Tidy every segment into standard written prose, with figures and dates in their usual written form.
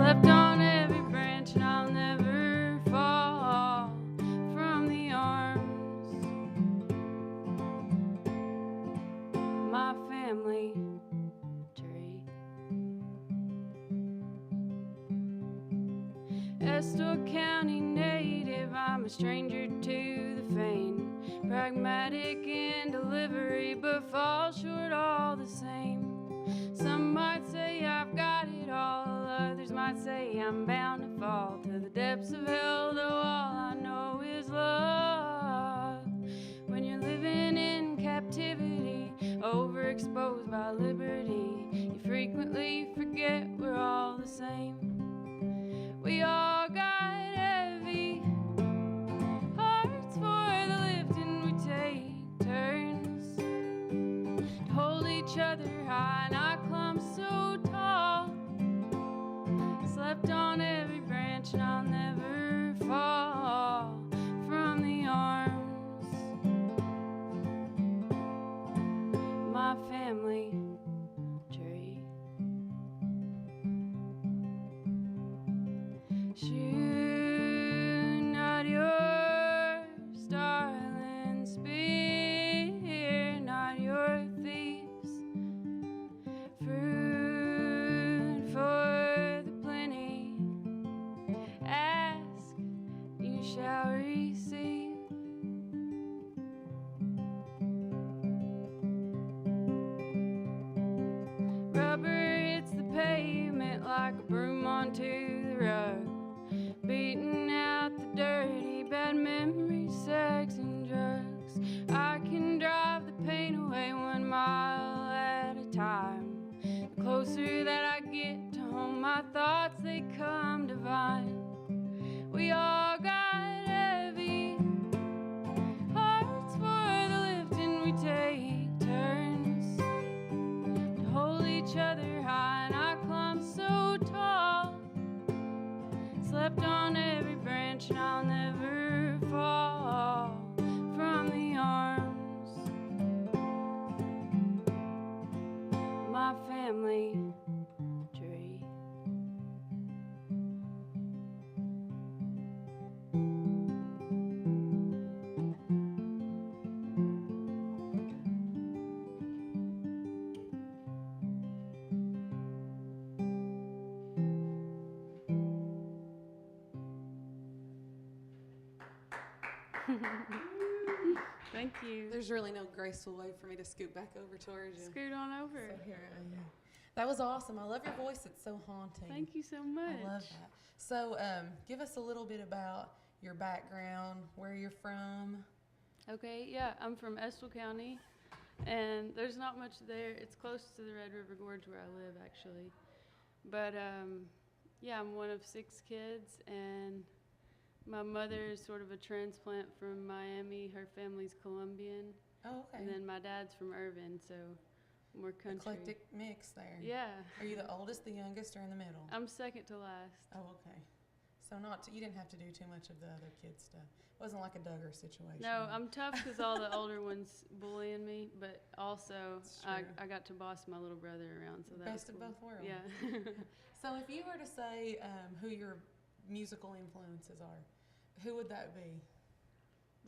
Slept on every branch and I'll never fall from the arms. My family tree. Estill County native, I'm a stranger to the fame. Pragmatic in delivery, but fall short all the same. Some might say I've got it all, others might say I'm bound to fall to the depths of hell, though all I know is love. When you're living in captivity, overexposed by liberty, you frequently forget we're all the same. We all got heavy hearts for the lifting, we take turns to hold each other high, and I climbed so tall, slept on every branch, and I'll never fall from the arms. My family tree. Shoot not your starling spear, not your thieves. Fruit for the plenty, ask, you shall receive. Rubber hits the pavement like a broom onto the rug, beating out the dirty, bad memories, sex and drugs. I can drive the pain away 1 mile at a time. The closer that I get to home, my thoughts, they come divine. We all got heavy hearts for the lifting, we take turns to hold each other high, and I climb so tall, slept on every branch, and I'll never fall from the arms. My family tree. Thank you. There's really no graceful way for me to scoot back over towards you. Scoot on over. So here I am. That was awesome. I love your voice. It's so haunting. Thank you so much. I love that. So give us a little bit about your background, where you're from. Okay, yeah, I'm from Estill County, and there's not much there. It's close to the Red River Gorge where I live, actually. But yeah, I'm one of 6 kids, and my mother is sort of a transplant from Miami. Her family's Colombian. Oh, okay. And then my dad's from Irvin, so more country. Eclectic mix there. Yeah. Are you the oldest, the youngest, or in the middle? I'm second to last. Oh, okay. So you didn't have to do too much of the other kids' stuff. It wasn't like a Duggar situation. No, I'm tough because all the older ones bullying me, but also I got to boss my little brother around, so that Best was of cool. both worlds. Yeah. So if you were to say who your musical influences are, who would that be?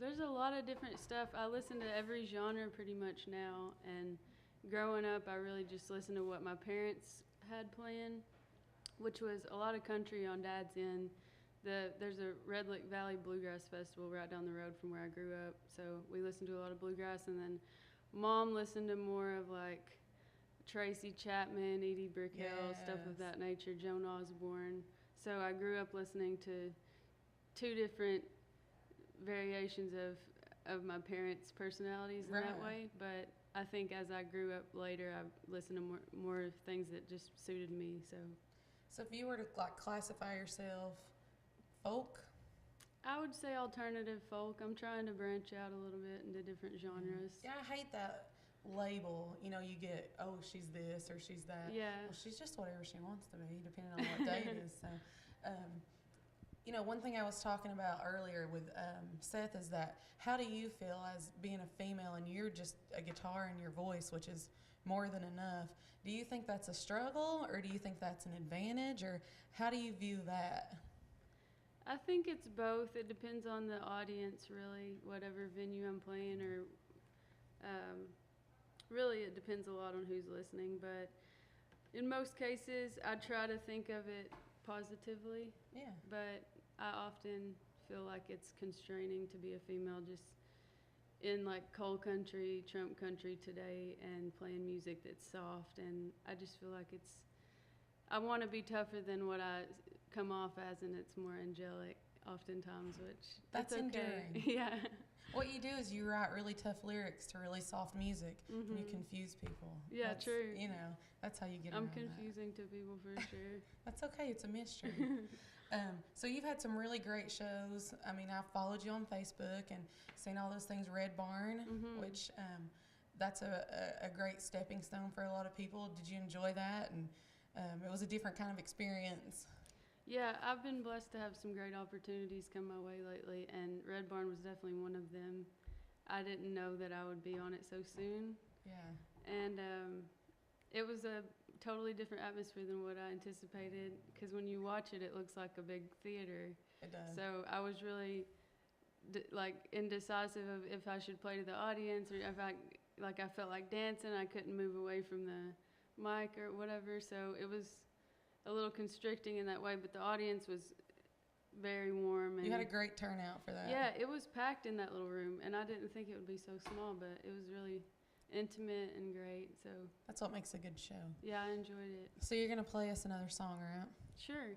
There's a lot of different stuff. I listen to every genre pretty much now, and growing up I really just listened to what my parents had playing, which was a lot of country on Dad's end. There's a Red Lick Valley Bluegrass Festival right down the road from where I grew up, so we listened to a lot of bluegrass, and then Mom listened to more of like Tracy Chapman, Edie Brickell, stuff of that nature, Joan Osborne. So I grew up listening to 2 different variations of my parents' personalities in that way, but I think as I grew up later, I listened to more of things that just suited me. So if you were to like classify yourself, folk? I would say alternative folk. I'm trying to branch out a little bit into different genres. Yeah, I hate that label. You know, you get, oh, she's this or she's that. Yeah. Well, she's just whatever she wants to be, depending on what day it is. So, you know, one thing I was talking about earlier with Seth is that how do you feel as being a female and you're just a guitar and your voice, which is more than enough. Do you think that's a struggle, or do you think that's an advantage, or how do you view that? I think it's both. It depends on the audience, really, whatever venue I'm playing, or really it depends a lot on who's listening. But in most cases, I try to think of it positively. Yeah. But I often feel like it's constraining to be a female just in like coal country, Trump country today, and playing music that's soft. And I just feel like I want to be tougher than what I come off as, and it's more angelic oftentimes, which that's okay. endearing. Yeah. What you do is you write really tough lyrics to really soft music, and you confuse people. Yeah, that's, true. You know, that's how you get I'm around confusing to people for sure. That's okay. It's a mystery. So you've had some really great shows. I mean, I've followed you on Facebook and seen all those things. Red Barn, which that's a great stepping stone for a lot of people. Did you enjoy that? And it was a different kind of experience. Yeah, I've been blessed to have some great opportunities come my way lately, and Red Barn was definitely one of them. I didn't know that I would be on it so soon. Yeah. And it was a totally different atmosphere than what I anticipated, because when you watch it, it looks like a big theater. It does. So I was really indecisive of if I should play to the audience, or if I felt like dancing. I couldn't move away from the mic or whatever, so it was a little constricting in that way, but the audience was very warm. And you had a great turnout for that. Yeah, it was packed in that little room, and I didn't think it would be so small, but it was really intimate and great. So that's what makes a good show. Yeah, I enjoyed it. So you're going to play us another song, right? Sure.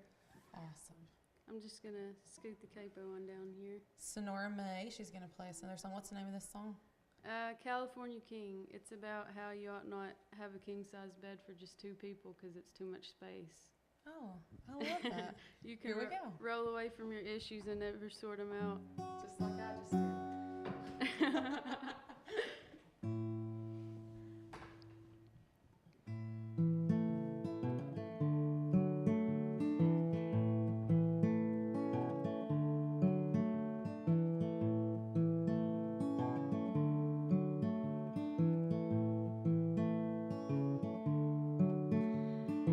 Awesome. I'm just going to scoot the capo on down here. Senora May, she's going to play us another song. What's the name of this song? California King. It's about how you ought not have a king-size bed for just two people because it's too much space. Oh, I love that. You can roll away from your issues and never sort them out. Just like I just did.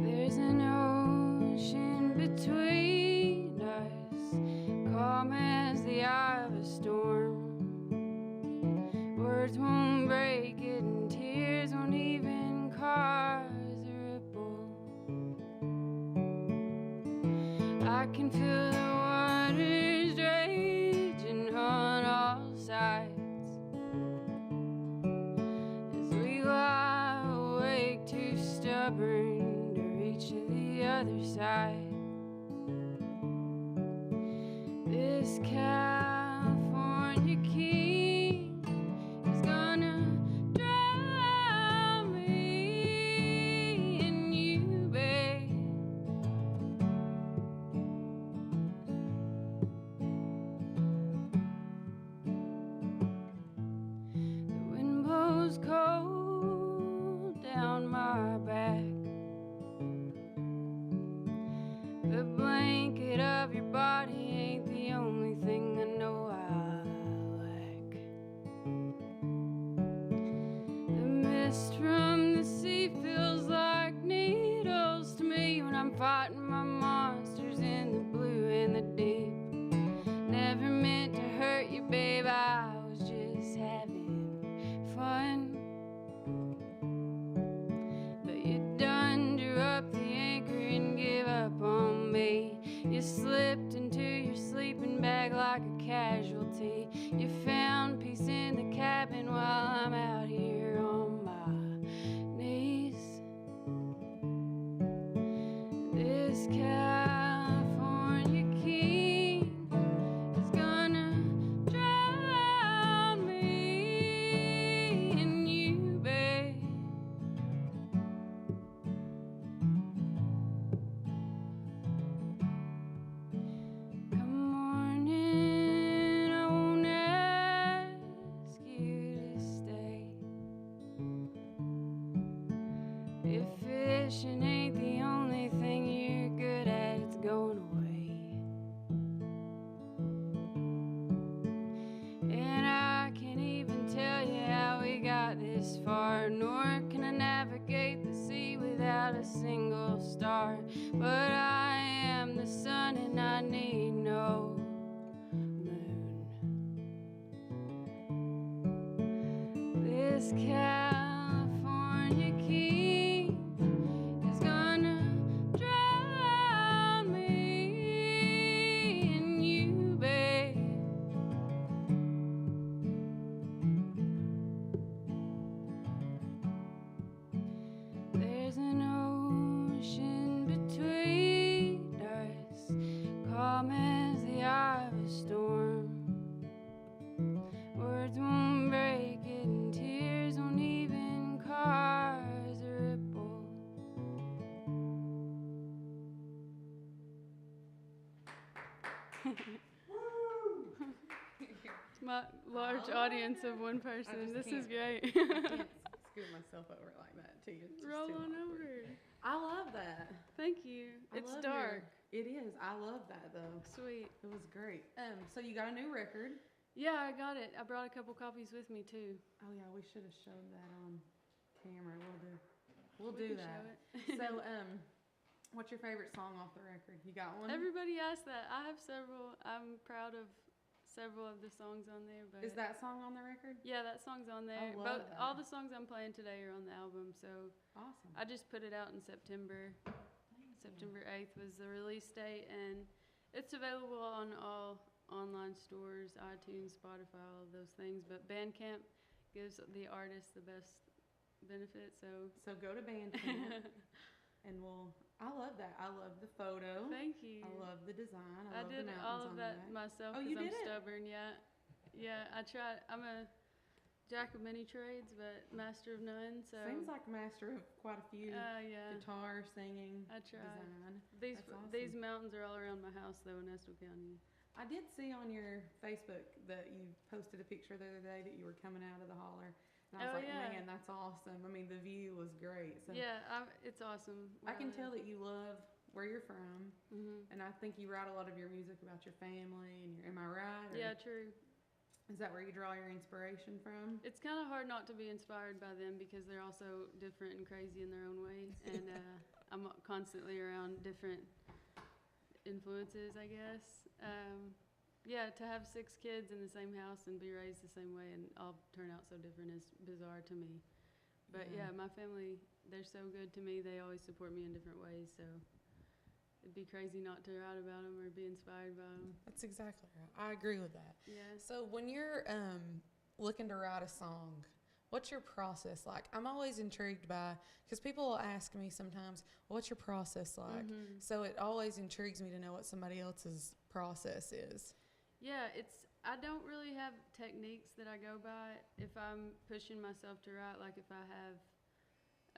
There's an ocean between us, calm as the eye of a storm. Words won't break it, and tears won't even cause a ripple. I can feel the waters raging on all sides as we lie awake, too stubborn to reach the other side. This California king is gonna drown me in you, babe. The wind blows cold down my back. The blanket of your body ain't the only thing I know I like. The mist from the sea feels like needles to me when I'm fighting my monsters in the blue and the deep. Never meant to hurt you, babe, I was just having fun. But you done drew up the anchor and give up on me. You slipped into your sleeping bag like a casualty. You found peace in the cabin while I'm out here on my knees. This California king is gonna drown me in you, babe. Come morning, I won't ask you to stay. If fishing ain't the only thing you're good at, it's going away. And I can't even tell you how we got this far, nor can I navigate this California king is gonna drown me in you, babe. There's an ocean between us, calm as the eye of a storm. Words won't break it, and tears won't even cause a ripple. It's my large audience of one person. This is great. I can't scoot myself over like that to you. It's just Roll too on awkward. over. I love that. Thank you. I It's love dark. It is. I love that though. Sweet. It was great. So you got a new record? Yeah, I got it. I brought a couple copies with me too. Oh yeah, we should have showed that on camera. We'll We do can that. show it. So what's your favorite song off the record? You got one? Everybody asks that. I have several. I'm proud of several of the songs on there. But Is that song on the record? yeah, that song's on there. love But that. all the songs I'm playing today are on the album. So Awesome. I just put it out in September. September 8th was the release date, and it's available on all online stores, iTunes, Spotify, all of those things. But Bandcamp gives the artist the best benefit. So So go to Bandcamp and I love that. I love the photo. thank you. I love the design. I love did the mountains all of on that the back. myself Oh, because you I'm did it? stubborn. Yeah. I tried. I'm a jack of many trades, but master of none. So Seems like master of quite a few. yeah. Guitar, singing, I tried. design. These That's awesome. these mountains are all around my house though in Estill County. I did see on your Facebook that you posted a picture the other day that you were coming out of the holler. And I was Oh, like, yeah. man, that's awesome. I mean, the view was great. So Yeah, it's awesome. I can tell that you love where you're from. Hmm. And I think you write a lot of your music about your family and am I right? Or Yeah, true. Is that where you draw your inspiration from? It's kind of hard not to be inspired by them because they're also different and crazy in their own way. And I'm constantly around different influences, I guess. Yeah, to have 6 kids in the same house and be raised the same way and all turn out so different is bizarre to me. But yeah, my family, they're so good to me. They always support me in different ways. So it'd be crazy not to write about them or be inspired by them. That's exactly right. I agree with that. Yeah. So when you're looking to write a song, what's your process like? I'm always intrigued by, because people will ask me sometimes, what's your process like? Mhm. So it always intrigues me to know what somebody else's process is. Yeah, I don't really have techniques that I go by. If I'm pushing myself to write, like if I have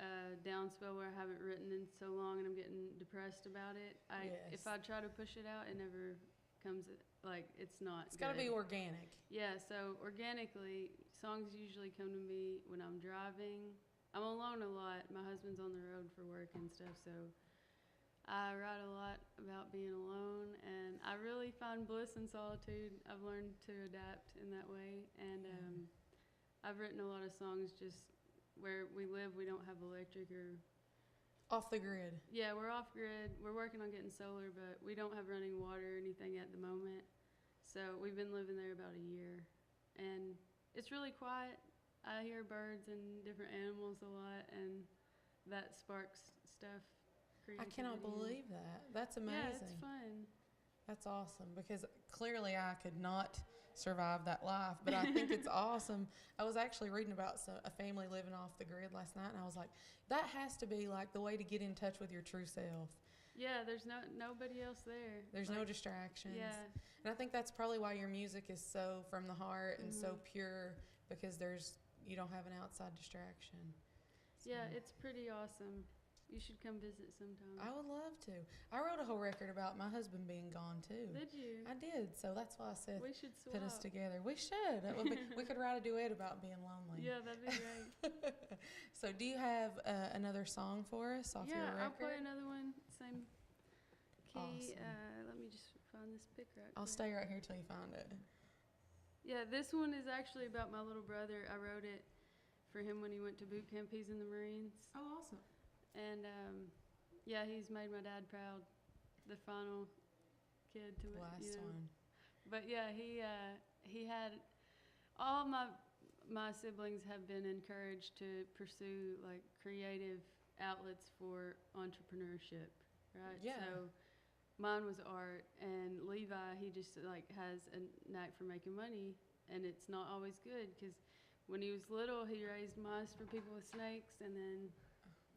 a down spell where I haven't written in so long and I'm getting depressed about it, if I try to push it out, it never comes, like, it's not It's got to be good. organic. Yeah, so organically, songs usually come to me when I'm driving. I'm alone a lot. My husband's on the road for work and stuff, so I write a lot about being alone, and I really find bliss in solitude. I've learned to adapt in that way, and I've written a lot of songs just where we live. We don't have electric or Off the grid. yeah, we're off grid. We're working on getting solar, but we don't have running water or anything at the moment. So we've been living there about a year, and it's really quiet. I hear birds and different animals a lot, and that sparks stuff. I cannot believe that. That's amazing. Yeah, it's fun. That's awesome, because clearly I could not survive that life, but I think it's awesome. I was actually reading about a family living off the grid last night, and I was like, that has to be like the way to get in touch with your true self. Yeah, there's nobody else there. There's no distractions. Yeah. And I think that's probably why your music is so from the heart and so pure, because you don't have an outside distraction. So. Yeah, it's pretty awesome. You should come visit sometime. I would love to. I wrote a whole record about my husband being gone too. Did you? I did. So that's why I said We should swap. put us together. We should. That would be, we could write a duet about being lonely. Yeah, that'd be great. So do you have another song for us off your record? I'll play another one. Same key. Awesome. Let me just find this pick right I'll quick. stay right here till you find it. Yeah, this one is actually about my little brother. I wrote it for him when he went to boot camp. He's in the Marines. Oh, awesome. And yeah, he's made my dad proud. The final kid to Last you know. one. But yeah, he had all my my siblings have been encouraged to pursue like creative outlets for entrepreneurship, right? Yeah. So mine was art, and Levi, he just like has a knack for making money, and it's not always good because when he was little, he raised mice for people with snakes, and then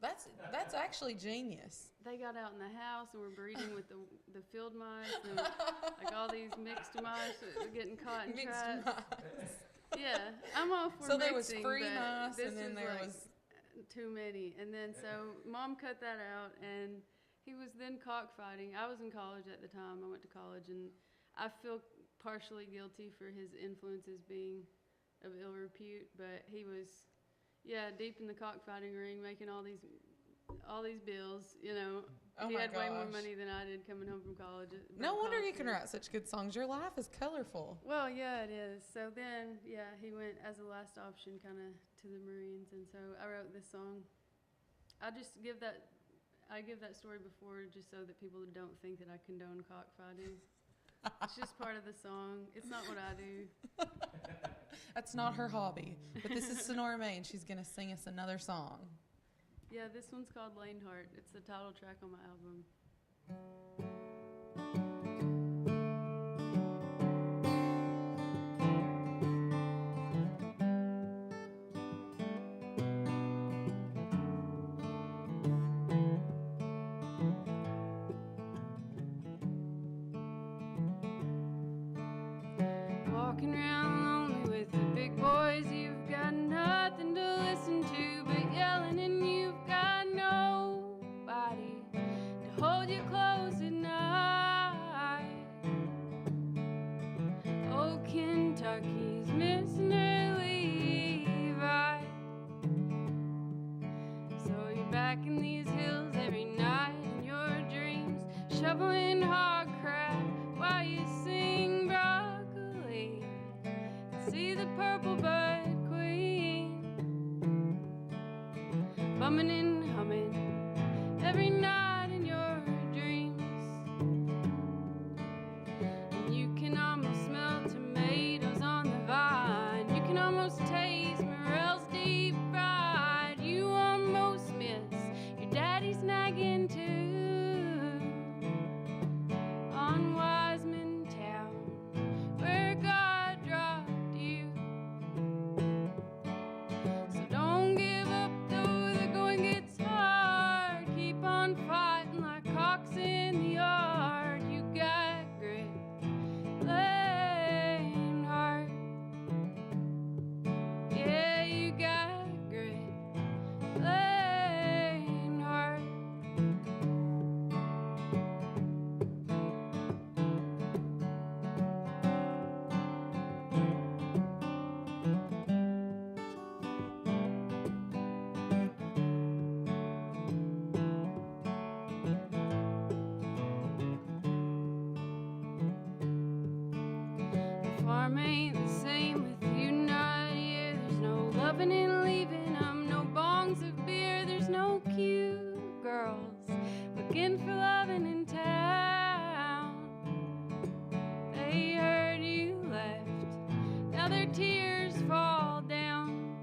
That's actually genius. they got out in the house and were breeding with the field mice, and like all these mixed mice that were getting caught in Mixed traps. mice. Yeah, I'm all for So there was mixing, free but mice, this and then there like was. too many. And then so Mom cut that out, and he was then cockfighting. I was in college at the time. I went to college, and I feel partially guilty for his influences being of ill repute, but he was, yeah, deep in the cockfighting ring, making all these bills. You know, Oh he my had way more gosh. money than I did coming home from college. No wonder college you can years. write such good songs. Your life is colorful. Well, yeah, it is. So then, yeah, he went as a last option kind of to the Marines, and so I wrote this song. I give that story before just so that people don't think that I condone cockfighting. It's just part of the song. It's not what I do. That's not her hobby. But this is Senora May, and she's going to sing us another song. Yeah, this one's called Lane Heart. It's the title track on my album. Walking around lonely with the big boys, you've got nothing to listen to but yelling, and you've got nobody to hold you close at night. Oh, Kentucky's missing her Levi. So you're back in these hills every night in your dreams, shoveling hog crap while you sing broccoli. See the purple bud queen bumming and humming every night in your dreams. And you can almost smell tomatoes on the vine. You can almost taste morels deep fried. You almost miss your daddy's nagging too on Wiseman Town, where God dropped you. So don't give up though the going gets hard. Keep on fighting like cocks in the yard. You got grit, Lane Heart. Yeah, you got grit, Lane Heart. The farm ain't the same with you not here. There's no loving and leaving 'em, no bongs of beer. There's no cute girls looking for loving in town. They heard you left, now their tears fall down.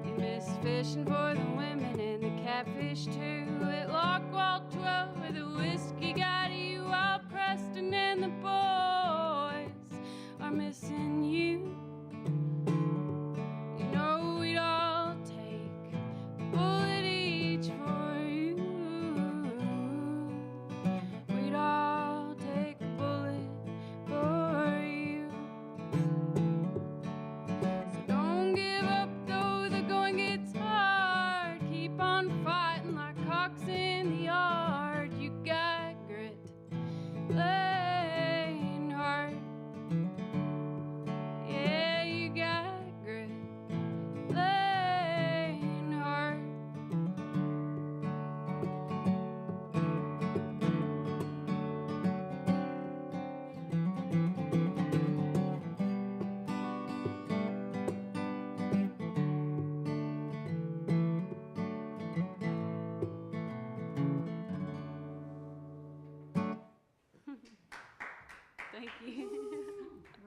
You miss fishing for the women and the catfish too. At Lockwall 12 where the whiskey got you, while Preston and the boys are missing you. You know we'd all take a bullet each for you. We'd all take a bullet for you. So don't give up though the going gets hard. Keep on fighting like cocks in the yard. You got grit, Lane Heart. Yeah, you got grit, Lane Heart. Thank you.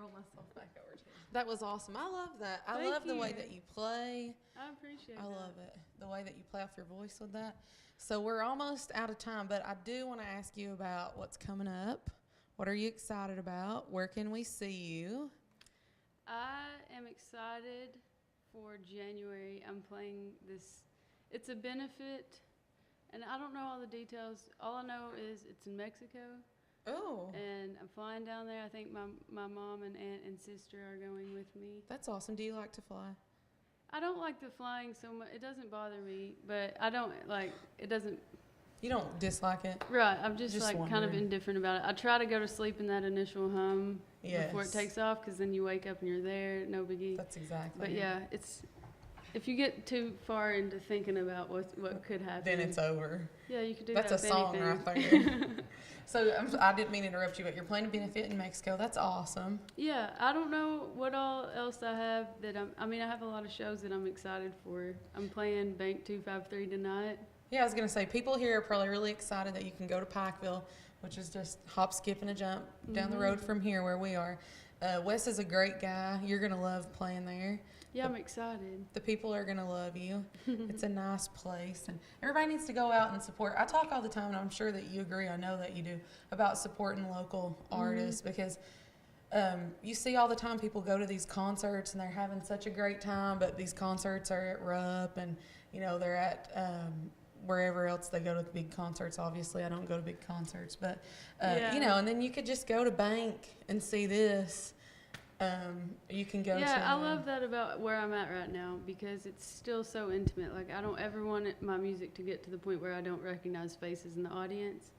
roll myself back over to you. That was awesome. I love that. I love the way that you play. I appreciate it. I love it. The way that you play off your voice with that. So we're almost out of time, but I do want to ask you about what's coming up. What are you excited about? Where can we see you? I am excited for January. I'm playing this. It's a benefit, and I don't know all the details. All I know is it's in Mexico. Oh. And I'm flying down there. I think my mom and aunt and sister are going with me. That's awesome. Do you like to fly? I don't like the flying so much. It doesn't bother me, but I don't like it doesn't. You don't dislike it? Right. I'm just like wondering. kind of indifferent about it. I try to go to sleep in that initial hum before it Yes. takes off, because then you wake up and you're there. No biggie. That's exactly But it. yeah, it's if you get too far into thinking about what could happen, Then it's over. Yeah, you could do That's that a with song anything. right there. So I didn't mean to interrupt you, but you're playing a benefit in Mexico. That's awesome. Yeah, I don't know what all else I have that I mean, I have a lot of shows that I'm excited for. I'm playing Bank 253 tonight. Yeah, I was going to say, people here are probably really excited that you can go to Pikeville, which is just hop, skip, and a jump down the road from here where we are. Wes is a great guy. You're going to love playing there. Yeah, I'm excited. The people are going to love you. It's a nice place. And everybody needs to go out and support. I talk all the time, and I'm sure that you agree, I know that you do, about supporting local artists, because you see all the time people go to these concerts and they're having such a great time, but these concerts are at Rupp and, you know, they're at wherever else they go to the big concerts. Obviously, I don't go to big concerts, but, you know, and then you could just go to Bank and see this. You can go to... Yeah, I love that about where I'm at right now, because it's still so intimate. Like, I don't ever want my music to get to the point where I don't recognize faces in the audience.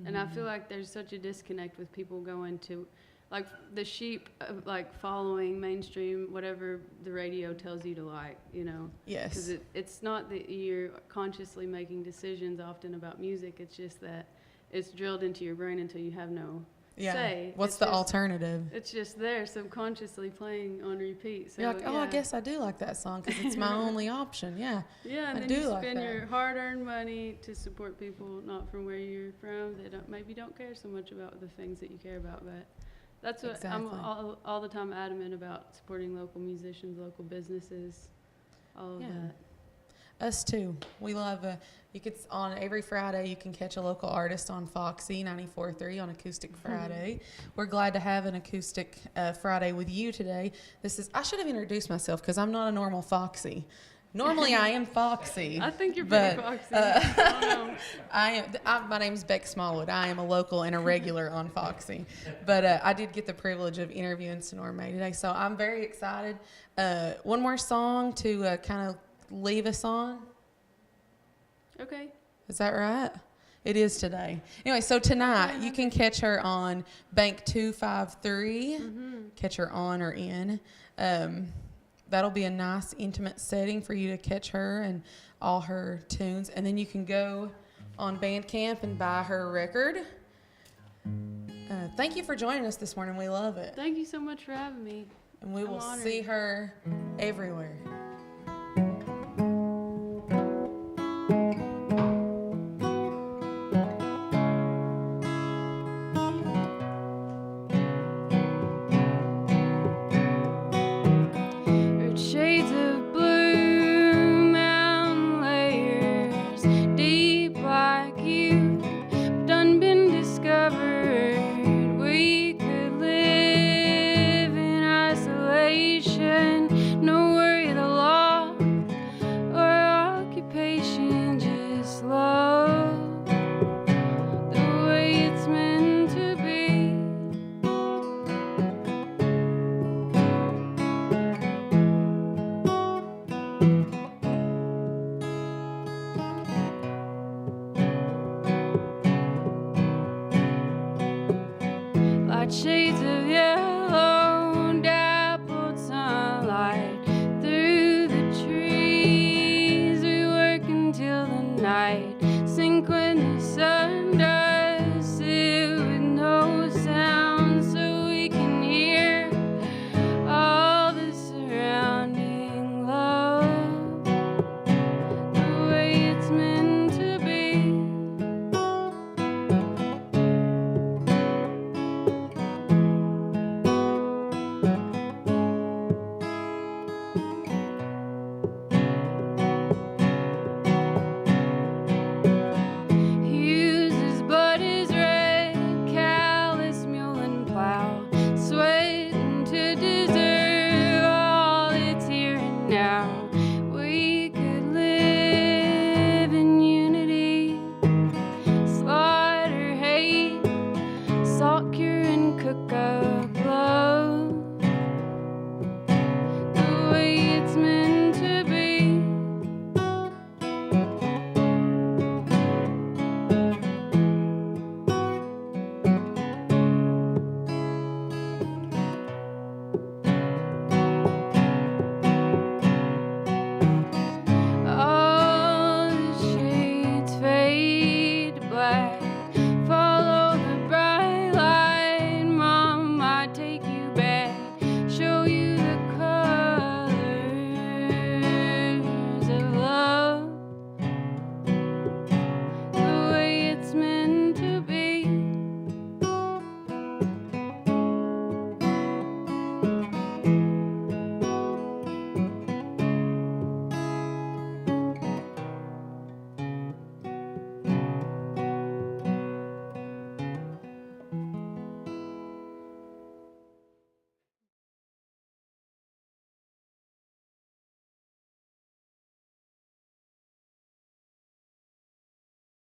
And I feel like there's such a disconnect with people going to, like, the sheep, like, following mainstream, whatever the radio tells you to like, you know? Yes. Because it's not that you're consciously making decisions often about music. It's just that it's drilled into your brain until you have no say. What's It's the just, alternative? It's just there subconsciously playing on repeat. So, You're like, oh, I guess I do like that song because it's my only option. Yeah. Yeah, and I then do you like spend that. your hard-earned money to support people not from where you're from. They maybe don't care so much about the things that you care about, but that's what Exactly. I'm all the time adamant about: supporting local musicians, local businesses, all of that. Us too. We love. You could on every Friday you can catch a local artist on Foxy 94.3 on Acoustic Friday. We're glad to have an Acoustic Friday with you today. I should have introduced myself because I'm not a normal Foxy. Normally I am Foxy. I think you're pretty foxy. I don't know. My name is Beck Smallwood. I am a local and a regular on Foxy. But I did get the privilege of interviewing Senora May today, so I'm very excited. One more song to kind of leave us on. Okay. Is that right? It is today. Anyway, so tonight you can catch her on Bank 253. Catch her on or in. That'll be a nice intimate setting for you to catch her and all her tunes. And then you can go on Bandcamp and buy her record. Thank you for joining us this morning. We love it. Thank you so much for having me. And we will honored. see her everywhere. Shades of blue, mountain layers, deep like you, done been discovered. We could live in isolation, no worry the law or occupation, just love the way it's meant to be. Like shades of yellow